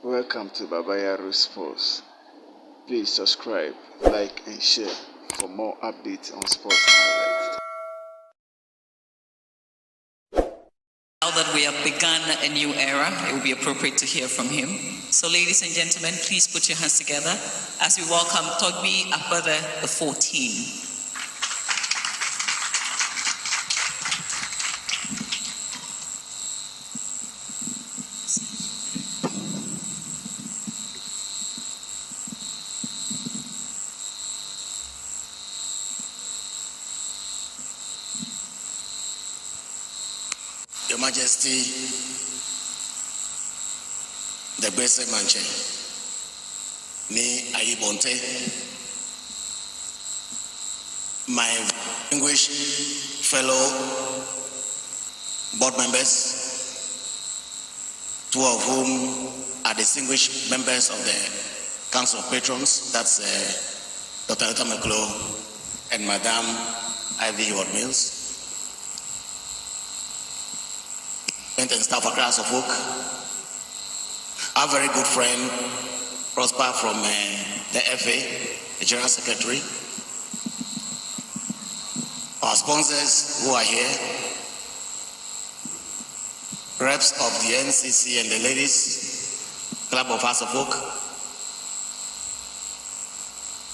Welcome to Babayaru Sports. Please subscribe, like and share for more updates on sports highlights. Now that we have begun a new era, it will be appropriate to hear from him. So ladies and gentlemen, please put your hands together as we welcome Togbi Akbade, the 14. Your Majesty, the Bese Manche, ni Ayibonte, my distinguished fellow board members, two of whom are distinguished members of the Council of Patrons, that's Dr. Leta Meklo and Madame Ivy Howard Mills, and staff Accra Haerts of Oak. Our very good friend, Prosper from the FA, the General Secretary. Our sponsors who are here, reps of the NCC and the Ladies Club of Haerts of Oak,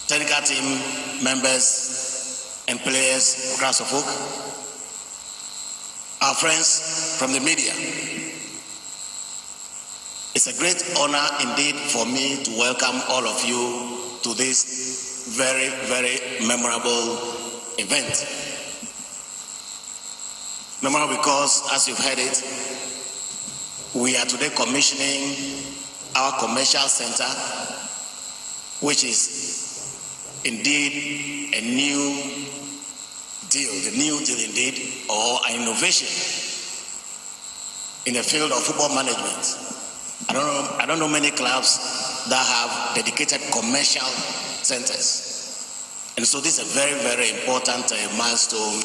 technical team members and players of Haerts of Oak, our friends from the media. It's a great honor indeed for me to welcome all of you to this very, very memorable event. Memorable because, as you've heard it, we are today commissioning our commercial center, which is indeed a new deal, the new deal indeed, or an innovation in the field of football management. I don't know many clubs that have dedicated commercial centers. And so this is a very, very important milestone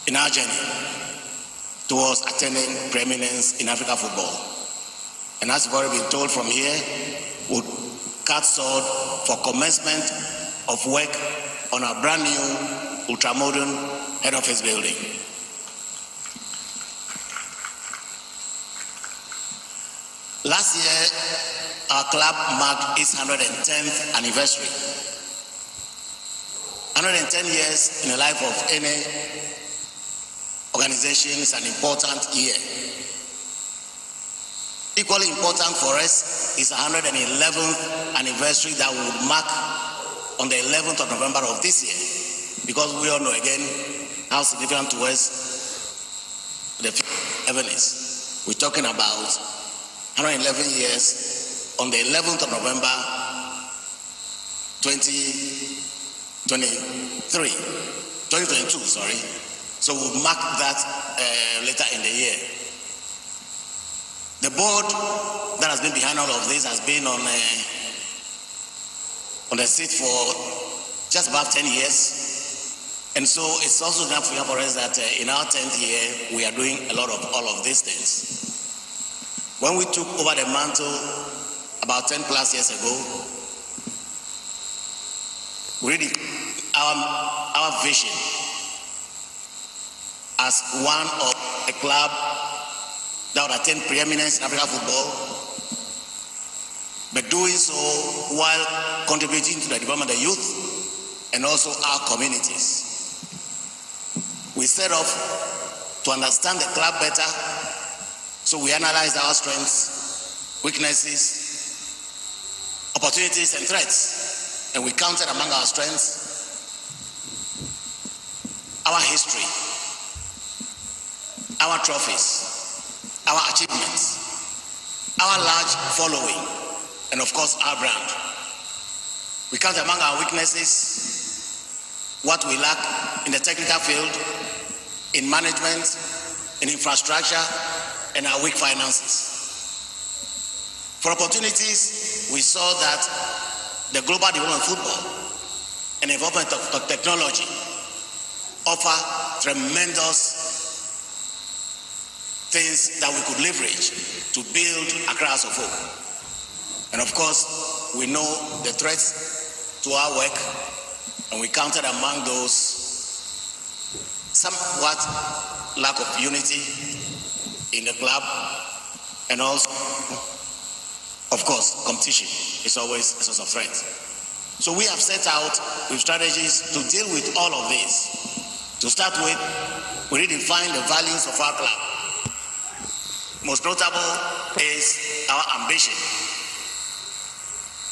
in our journey towards attaining preeminence in African football. And as you've already been told from here, we'll cut sword for commencement of work on our brand new ultra-modern head office building. Last year, our club marked its 110th anniversary. 110 years in the life of any organization is an important year. Equally important for us is 111th anniversary that will mark on the 11th of November of this year, because we all know again how significant to us the 11 is. We're talking about 111 years on the 11th of November 2022, sorry. So we'll mark that later in the year. The board that has been behind all of this has been on the seat for just about 10 years. And so it's also enough for us that in our 10th year, we are doing a lot of all of these things. When we took over the mantle about 10 plus years ago, really our vision as one of a club that would attain preeminence in African football, but doing so while contributing to the development of the youth and also our communities. We set off to understand the club better, so we analyzed our strengths, weaknesses, opportunities and threats, and we counted among our strengths our history, our trophies, our achievements, our large following, and of course our brand. We count among our weaknesses what we lack in the technical field, in management, in infrastructure, and our weak finances. For opportunities, we saw that the global development of football and involvement of technology offer tremendous things that we could leverage to build Accra Haerts of Hope. And of course, we know the threats to our work, and we counted among those somewhat lack of unity in the club, and also, of course, competition is always a source of threat. So we have set out with strategies to deal with all of this. To start with, we redefine the values of our club. Most notable is our ambition,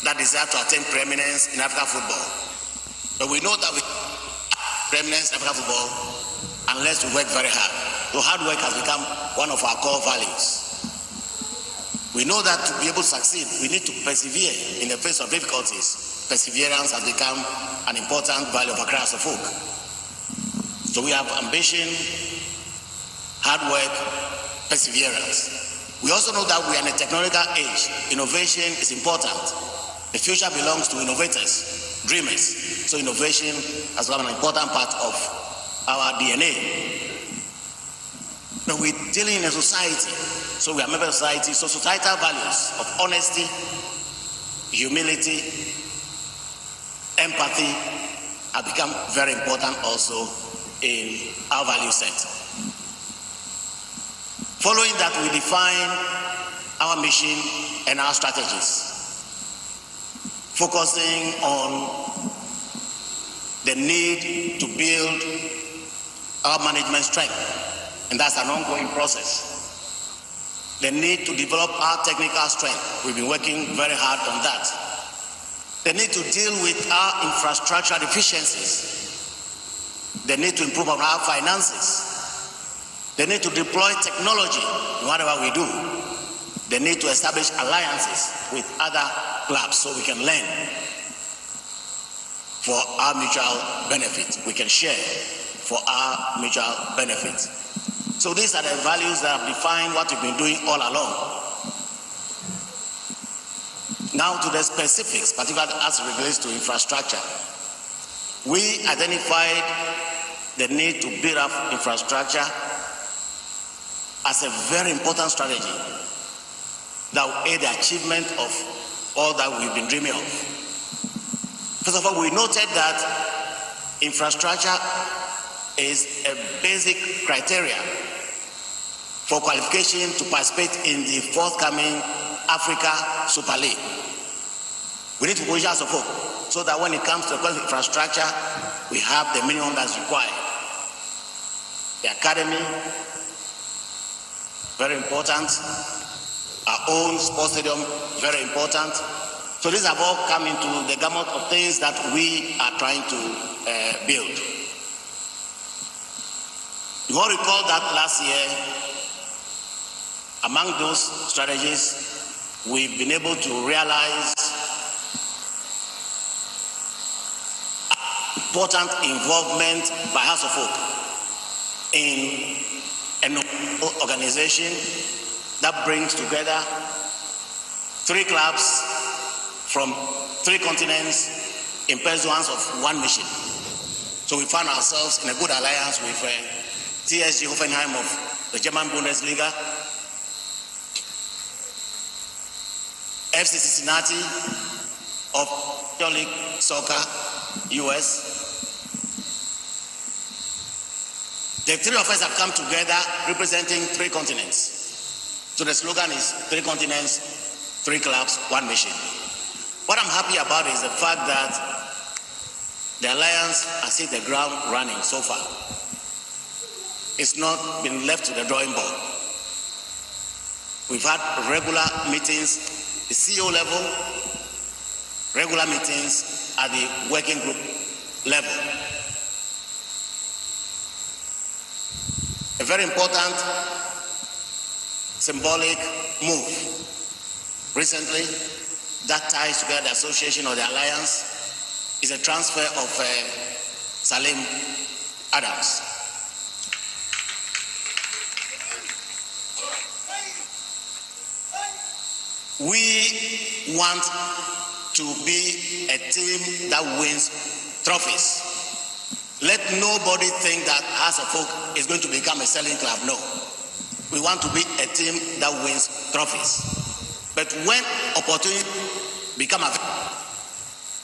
that desire to attain preeminence in African football. But we know that we preeminence in African football unless we work very hard. So hard work has become one of our core values. We know that to be able to succeed, we need to persevere in the face of difficulties. Perseverance has become an important value of Accra Haerts of Hope. So we have ambition, hard work, perseverance. We also know that we are in a technological age. Innovation is important. The future belongs to innovators, dreamers. So innovation has become an important part of our DNA. But we're dealing in a society, so we are a member of society, so societal values of honesty, humility, empathy have become very important also in our value set. Following that, we define our mission and our strategies, focusing on the need to build our management strength. And that's an ongoing process. The need to develop our technical strength. We've been working very hard on that. The need to deal with our infrastructure deficiencies. The need to improve on our finances. The need to deploy technology in whatever we do. The need to establish alliances with other clubs so we can learn for our mutual benefit. We can share for our mutual benefit. So these are the values that have defined what we've been doing all along. Now to the specifics, particularly as it relates to infrastructure. We identified the need to build up infrastructure as a very important strategy that will aid the achievement of all that we've been dreaming of. First of all, we noted that infrastructure is a basic criteria for qualification to participate in the forthcoming Africa Super League. We need to position ourselves hope so that when it comes to the infrastructure, we have the minimum that's required. The academy, very important. Our own sports stadium, very important. So these have all come into the gamut of things that we are trying to build. You all recall that last year, among those strategies, we've been able to realize important involvement by Haerts of Hope in an organization that brings together 3 clubs from 3 continents in pursuance of one mission. So we found ourselves in a good alliance with TSG Hoffenheim of the German Bundesliga, FC Cincinnati of Major League Soccer, US. The 3 of us have come together representing 3 continents. So the slogan is 3 continents, 3 clubs, 1 mission. What I'm happy about is the fact that the alliance has hit the ground running so far. It's not been left to the drawing board. We've had regular meetings, the CEO level, regular meetings at the working group level. A very important symbolic move recently that ties together the association or the alliance is a transfer of Salim Adams. We want to be a team that wins trophies. Let nobody think that Hearts of Oak is going to become a selling club. No. We want to be a team that wins trophies. But when opportunity become available,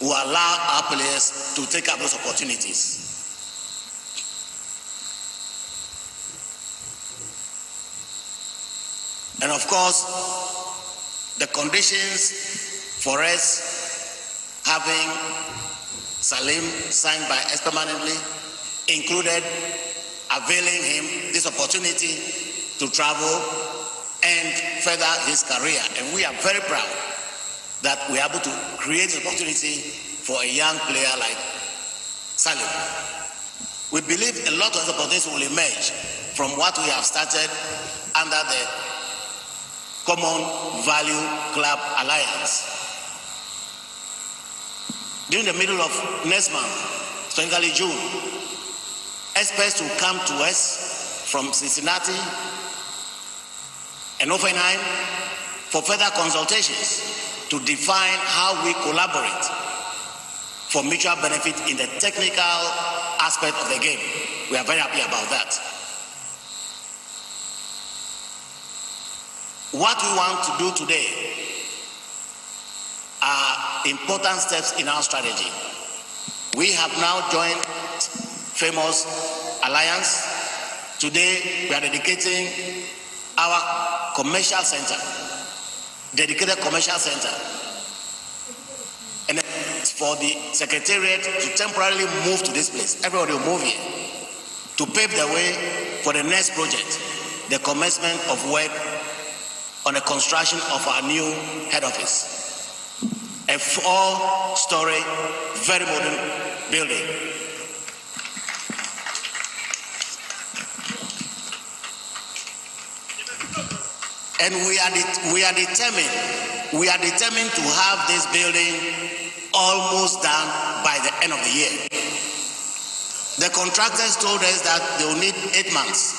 we allow our players to take up those opportunities. And of course, the conditions for us having Salim signed by us permanently included availing him this opportunity to travel and further his career. And we are very proud that we are able to create an opportunity for a young player like Salim. We believe a lot of opportunities will emerge from what we have started under the Common Value Club Alliance. During the middle of next month, specifically June, experts will come to us from Cincinnati and Offenheim for further consultations to define how we collaborate for mutual benefit in the technical aspect of the game. We are very happy about that. What we want to do today are important steps in our strategy. We have now joined famous alliance. Today we are dedicating our commercial center, dedicated commercial center, and for the secretariat to temporarily move to this place. Everybody will move here to pave the way for the next project, the commencement of work on the construction of our new head office, a 4-story, very modern building. And we are determined to have this building almost done by the end of the year. The contractors told us that they will need 8 months.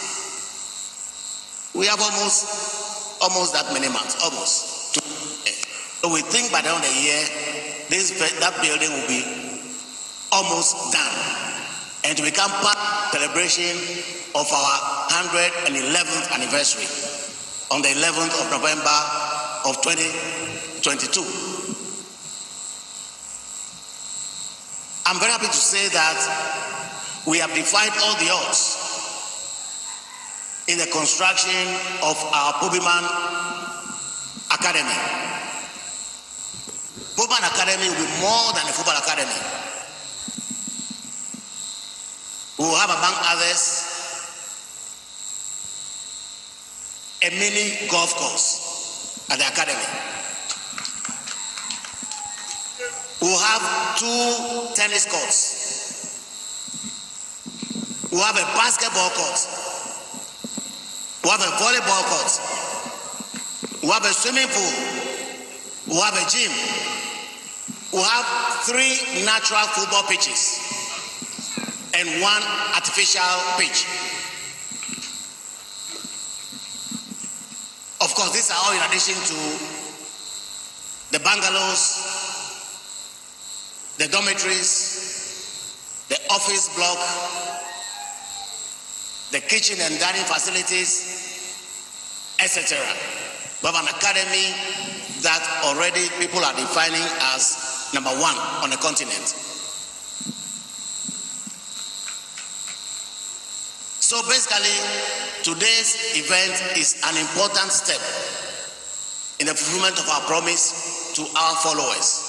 We have almost that many months, almost. So we think by the end of the year, that building will be almost done and to become part of the celebration of our 111th anniversary on the 11th of November of 2022. I'm very happy to say that we have defied all the odds in the construction of our Pobiman Academy. Pobiman Academy will be more than a football academy. We will have, among others, a mini golf course at the academy. We will have 2 tennis courts. We will have a basketball court. We have a volleyball court. We have a swimming pool. We have a gym. We have 3 natural football pitches and 1 artificial pitch. Of course, these are all in addition to the bungalows, the dormitories, the office block, the kitchen and dining facilities, etc. We have an academy that already people are defining as number 1 on the continent. So basically, today's event is an important step in the fulfillment of our promise to our followers.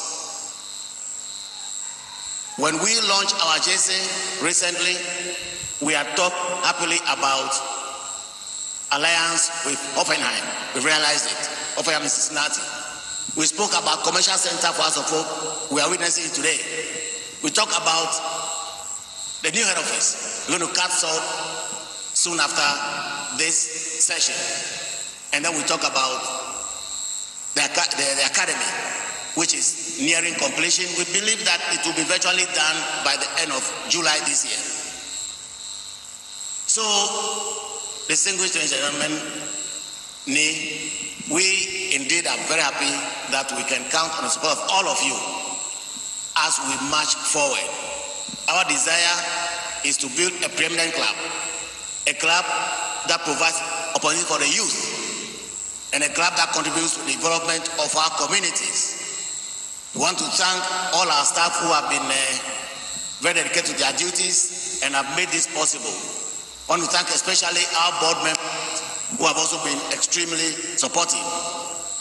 When we launched our JC recently, we had talked happily about alliance with Offenheim. We realized it. Offenheim in Cincinnati. We spoke about commercial center for Hearts of Oak. We are witnessing it today. We talked about the new head office. We're going to cut short soon after this session. And then we talk about the academy, which is nearing completion. We believe that it will be virtually done by the end of July this year. So, distinguished gentlemen, we indeed are very happy that we can count on the support of all of you as we march forward our desire is to build a preeminent club, a club that provides opportunity for the youth, and a club that contributes to the development of our communities. We want to thank all our staff who have been very dedicated to their duties and have made this possible. I want to thank especially our board members who have also been extremely supportive.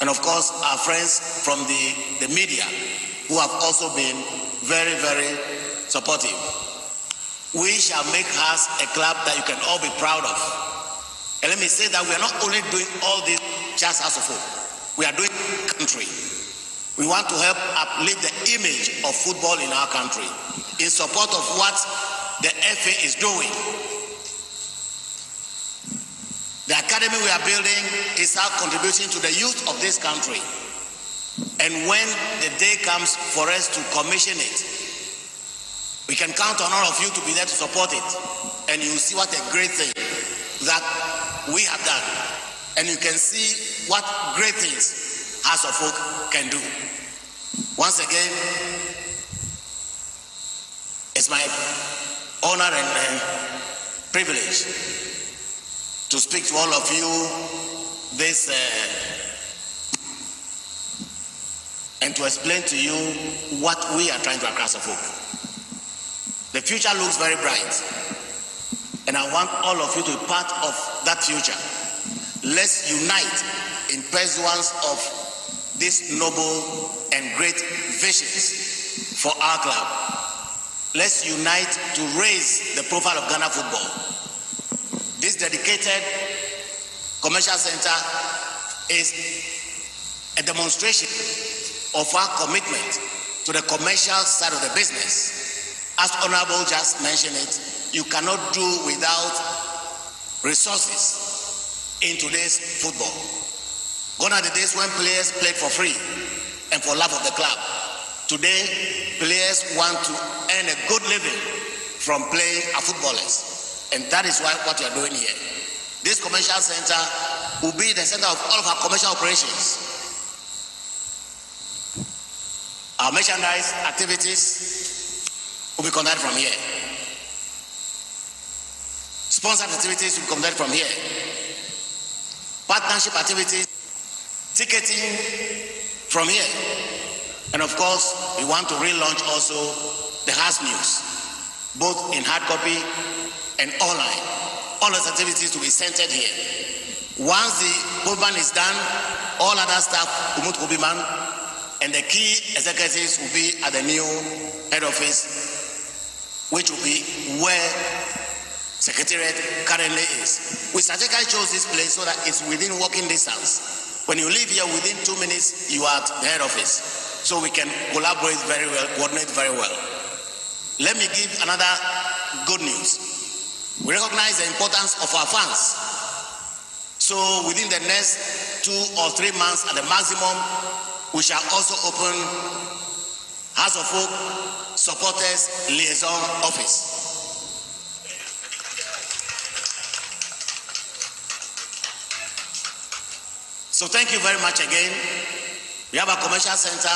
And of course, our friends from the media who have also been very, very supportive. We shall make us a club that you can all be proud of. And let me say that we are not only doing all this just as of hope. We are doing country. We want to help uplift the image of football in our country in support of what the FA is doing. The academy we are building is our contribution to the youth of this country. And when the day comes for us to commission it, we can count on all of you to be there to support it. And you see what a great thing that we have done. And you can see what great things House of Folk can do. Once again, it's my honor and privilege to speak to all of you this and to explain to you what we are trying to do across the folk. The future looks very bright, and I want all of you to be part of that future. Let's unite in pursuance of these noble and great visions for our club. Let's unite to raise the profile of Ghana football. This dedicated commercial center is a demonstration of our commitment to the commercial side of the business. As Honorable just mentioned it, you cannot do without resources in today's football. Gone are the days when players played for free and for love of the club. Today, players want to earn a good living from playing as footballers. And that is what we are doing here. This commercial center will be the center of all of our commercial operations. Our merchandise activities will be conducted from here. Sponsored activities will be conducted from here. Partnership activities, ticketing from here. And of course, we want to relaunch also the House News, both in hard copy and online. All those activities to be centered here. Once the Boban is done, all other staff will move to Boban, and the key executives will be at the new head office, which will be where Secretariat currently is. We strategically chose this place so that it's within walking distance. When you leave here, within 2 minutes, you are at the head office. So we can collaborate very well, coordinate very well. Let me give another good news. We recognize the importance of our fans. So within the next 2 or 3 months at the maximum, we shall also open House of Folk Supporters Liaison Office. So thank you very much again. We have a commercial center,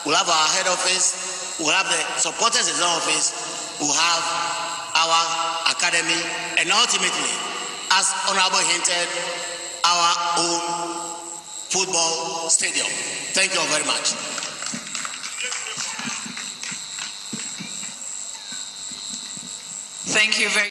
we'll have our head office, we'll have the supporters in the office, we'll have our academy, and ultimately, as Honorable hinted, our own football stadium. Thank you all very much. Thank you very